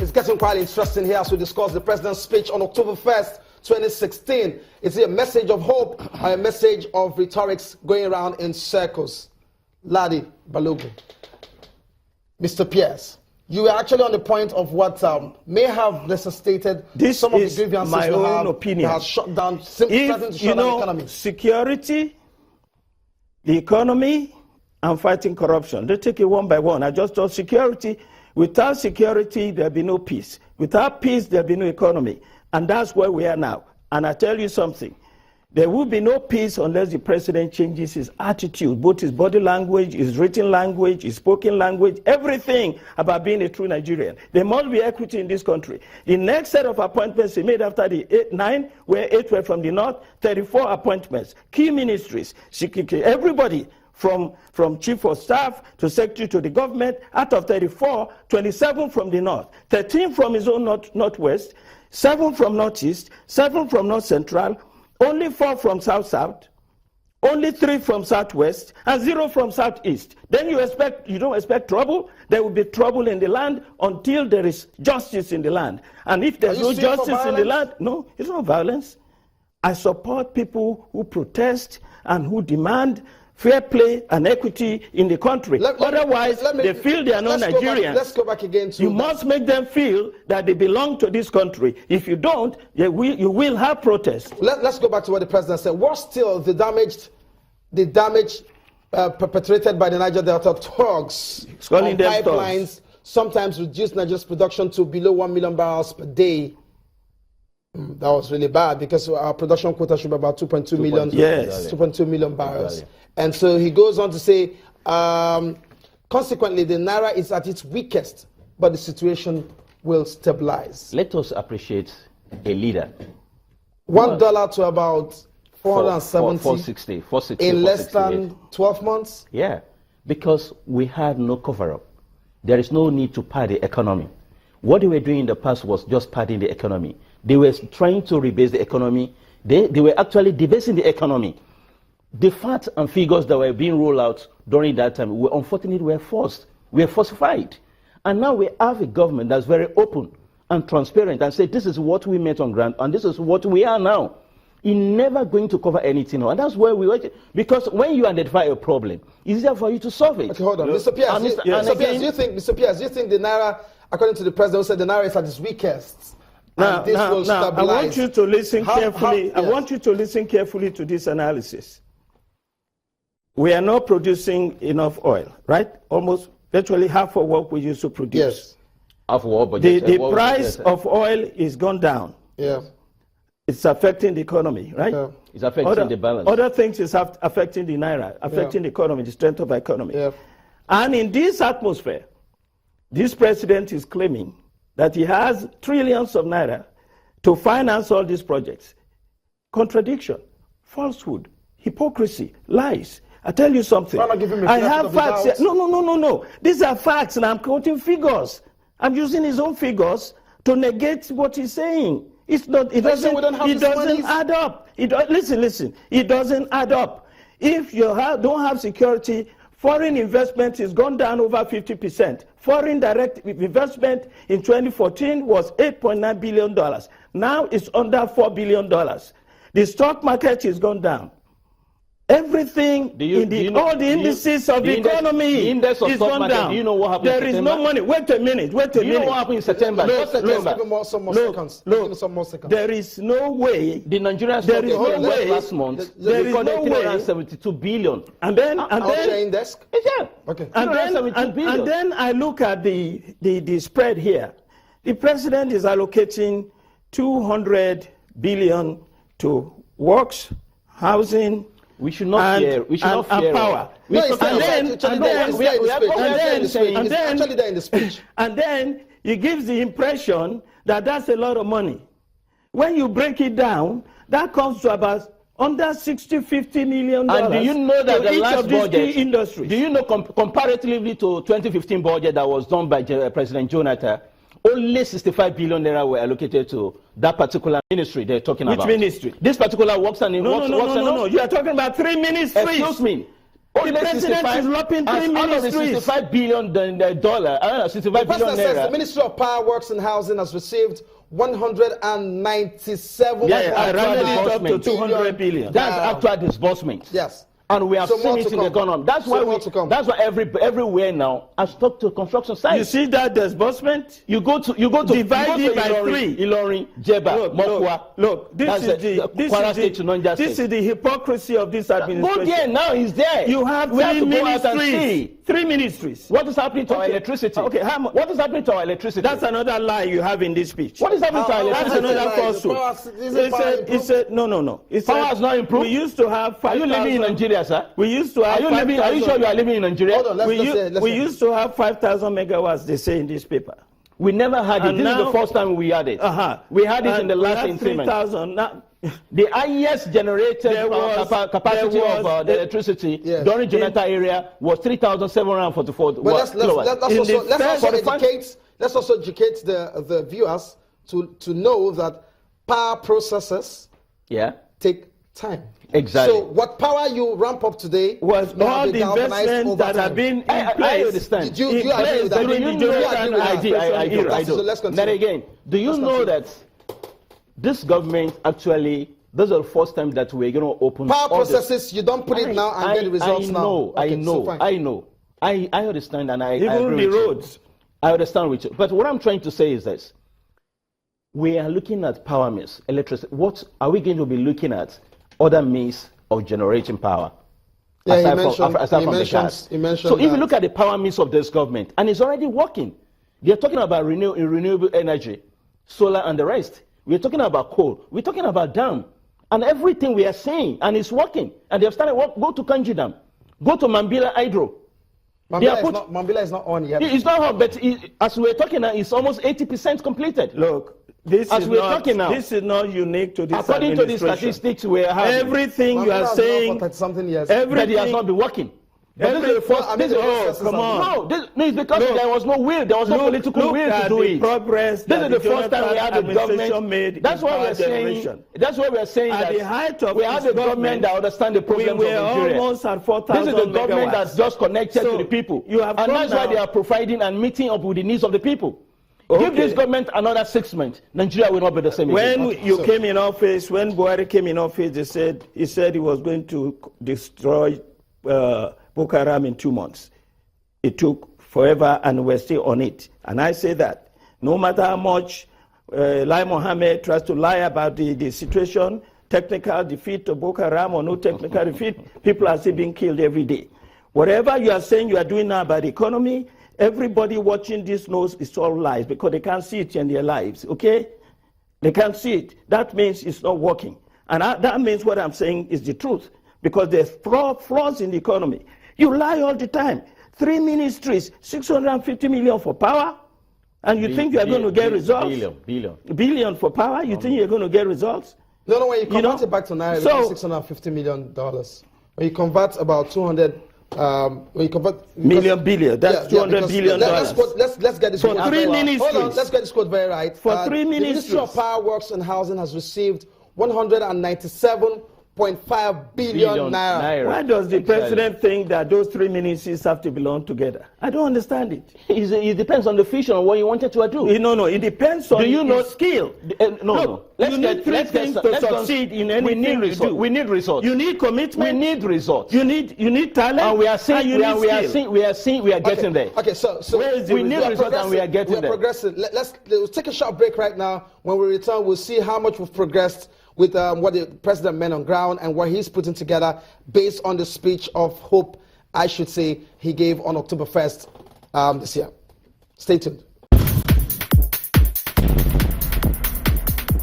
It's getting quite interesting here as we discuss the president's speech on October 1st, 2016. Is it a message of hope or a message of rhetorics going around in circles? Ladi Balogun. Mr. Pierce, you were actually on the point of what may have necessitated some of the grievances my own opinion. That has shut down, the economy. Security, the economy, and fighting corruption. They take it one by one. I just thought security. Without security, there'll be no peace. Without peace, there'll be no economy. And that's where we are now. And I tell you something. There will be no peace unless the president changes his attitude, both his body language, his written language, his spoken language, everything about being a true Nigerian. There must be equity in this country. The next set of appointments he made after the 9, where 8 were from the north, 34 appointments, key ministries, everybody from chief of staff to secretary to the government. Out of 34, 27 from the north, 13 from his own northwest, 7 from northeast, 7 from north central, only 4 from south-south, only 3 from southwest, and 0 from southeast. Then you don't expect trouble. There will be trouble in the land until there is justice in the land. And if there's no justice in the land, no, it's not violence. I support people who protest and who demand fair play and equity in the country. Otherwise, they feel they are not Nigerians. Let's go back again to you must make them feel that they belong to this country. If you don't, you will have protests. Let's go back to what the president said. What's still the damage perpetrated by the Niger Delta thugs on pipelines, sometimes reduced Nigeria's production to below 1 million barrels per day? That was really bad because our production quota should be about 2.2 million. Yes. 2.2 million barrels. And so he goes on to say, consequently, the Naira is at its weakest, but the situation will stabilize. Let us appreciate a leader. $1 to about 460 in less than 12 months? Yeah, because we had no cover-up. There is no need to pad the economy. What they were doing in the past was just padding the economy. They were trying to rebase the economy. They were actually debasing the economy. The facts and figures that were being rolled out during that time were unfortunately forced. We were falsified. And now we have a government that's very open and transparent and say this is what we met on ground and this is what we are now. You're never going to cover anything. And that's where we were. Because when you identify a problem, it's easier for you to solve it. Okay, hold on. Mr. Pierce, do you think the Naira, according to the president, who said the Naira is at its weakest? Now, I want you to listen carefully. I want you to listen carefully to this analysis. We are not producing enough oil, right? Almost virtually half of what we used to produce. Yes. Half of what the price of oil is gone down. Yeah. It's affecting the economy, right? Yeah. It's affecting the balance. Other things is affecting the Naira, affecting the economy, the strength of the economy. Yeah. And in this atmosphere, this president is claiming that he has trillions of Naira to finance all these projects. Contradiction, falsehood, hypocrisy, lies. I tell you something. I have facts here. No. These are facts, and I'm quoting figures. I'm using his own figures to negate what he's saying. It's not. It doesn't add up. Listen. It doesn't add up. If you don't have security, foreign investment has gone down over 50%. Foreign direct investment in 2014 was $8.9 billion. Now it's under $4 billion. The stock market has gone down. Everything all the indices of the economy is gone down. Do you know what happened in September? There is no money. Wait a minute. Do you know what happened in September? Let's give him some more seconds. There is no way. The Nigerian stock market last month recorded 372 billion. And then sharing desk? Yeah. Okay. And then I look at the spread here. The president is allocating 200 billion to works, housing. We should not fear. We should not fear power. And then he gives the impression that that's a lot of money. When you break it down, that comes to about under $50 million. And do you know that the last budget, industries. Do you know comparatively to 2015 budget that was done by President Jonathan, only 65 billion naira were allocated to that particular ministry they're talking about. Which ministry? This particular works and No. You are talking about 3 ministries. Excuse me. The president is lopping 3 ministries. $65 billion, $65 The billion president says the naira. Ministry of Power, Works and Housing has received 197. Yeah, I rounded it up to disbursement. 200 billion. That's actual disbursement. Yes. And we have So seen more it to in the come. economy. That's So why more to come. that's why everywhere now I've talked to construction sites. You see that disbursement? You go to Divide it by Ilorin, 3. Ilorin, Jeba, Mokwa. Look, That's Kwara State to Niger this State. is the hypocrisy of this administration. Go there now, he's there. You have We have 3 to go out and ministries. see. 3 ministries. What is happening to our Okay. electricity? Okay, what is happening to our electricity? That's another lie you have in this speech. What is happening to our How- That's That's electricity? another a lie. falsehood. The power- isn't power It's a no. It's Power has not improved? We used to have 5,000. Are you living in Nigeria, sir? We used to have Are you 5,000. sure you are living in Nigeria? Hold on, let's We say. used to have 5,000 megawatts, they say in this paper. We never had it. And This is now- the first time we had it. We had it in the last increment. 3,000. Now, The highest generated There was- capacity there of was- the electricity Yes. during Jonathan area was 3,744 But let's kilowatts. also educate the viewers to know that power processes Yeah, take time. Exactly. So what power you ramp up today was may have all been the galvanized investments over that time. have been in I place. understand. Did you in agree place with that? during Do the you know Jonathan that? I do. era. So let's continue. Then again, do you know that this government actually, this is the first time that we're going to open Power all this- processes, you don't put it now and get the results now. I Okay, know, so fine. I know. I understand and I Even agree the with you. roads. I understand with you. But what I'm trying to say is this. We are looking at power means, electricity. What are we going to be looking at? Other means of generating power. Yeah, aside he mentioned, from the gas. he mentioned So if you that. look at the power means of this government, and it's already working. They're talking about renewable energy, solar and the rest. We're talking about coal. We're talking about dam. And everything we are saying, and it's working. And they've started work. Go to Kanji Dam. Go to Mambila Hydro. Mambila is not on yet. It's not on, but as we're talking now, it's almost 80% completed. Look, this As is we're not, talking now. this is not unique to this According to the administration. statistics we are having, Everything you Mambila are has been on saying, for 30-something years. that it has everything, not been working. But this is the first. I mean, This is, the oh, processes come have on. been- no, it's because Look, there was no will. There was no political look will at to do the it. progress This that is the first time we Jonathan had the administration government. made That's in why power we're saying. generation. That's why we're saying At that the height of we have this a government that understands the we problems were of Nigeria. almost at This 4,000 is the government megawatts. that's just connected So, to the people, you have and come that's why now- they are providing and meeting up with the needs of the people. Give Okay. this government another 6 months, Nigeria will not be the same When again. you came in office, when Buhari came in office, he said he was going to destroy Boko Haram in 2 months. It took forever, and we're still on it. And I say that no matter how much Lai Mohammed tries to lie about the situation, technical defeat of Boko Haram or no technical defeat, people are still being killed every day. Whatever you are saying you are doing now about the economy, everybody watching this knows it's all lies because they can't see it in their lives, okay? They can't see it. That means it's not working. And that means what I'm saying is the truth because there's flaws in the economy. You lie all the time. 3 ministries, 650 million for power, and you think you are going to get results? Billion for power? You think you're going to get results? No, when you convert know, it back to Naira, so- it's $650 million. When you convert about 200, when you convert... Million billion, that's $200 billion. Let's get this For quote 3 very right. ministries. Hold on, let's get this quote very right. For 3 The Ministry of ministries. Power, Works and Housing has received 197.5 billion naira. Why does the Exactly. president think that those 3 ministries have to belong together? I don't understand it. It depends on the vision of what you wanted to do. No, it depends on Do you know his skill. No. Look, you need 3 things to succeed in anything you do. We need results. You need commitment. We need results. You need talent. And we are seeing. and you need skill. We are getting there. Okay, so Where is the We need result? results and we are getting We're there. progressing. Let's take a short break right now. When we return, we'll see how much we've progressed with what the president meant on ground and what he's putting together based on the speech of hope, I should say, he gave on October 1st this year. Stay tuned.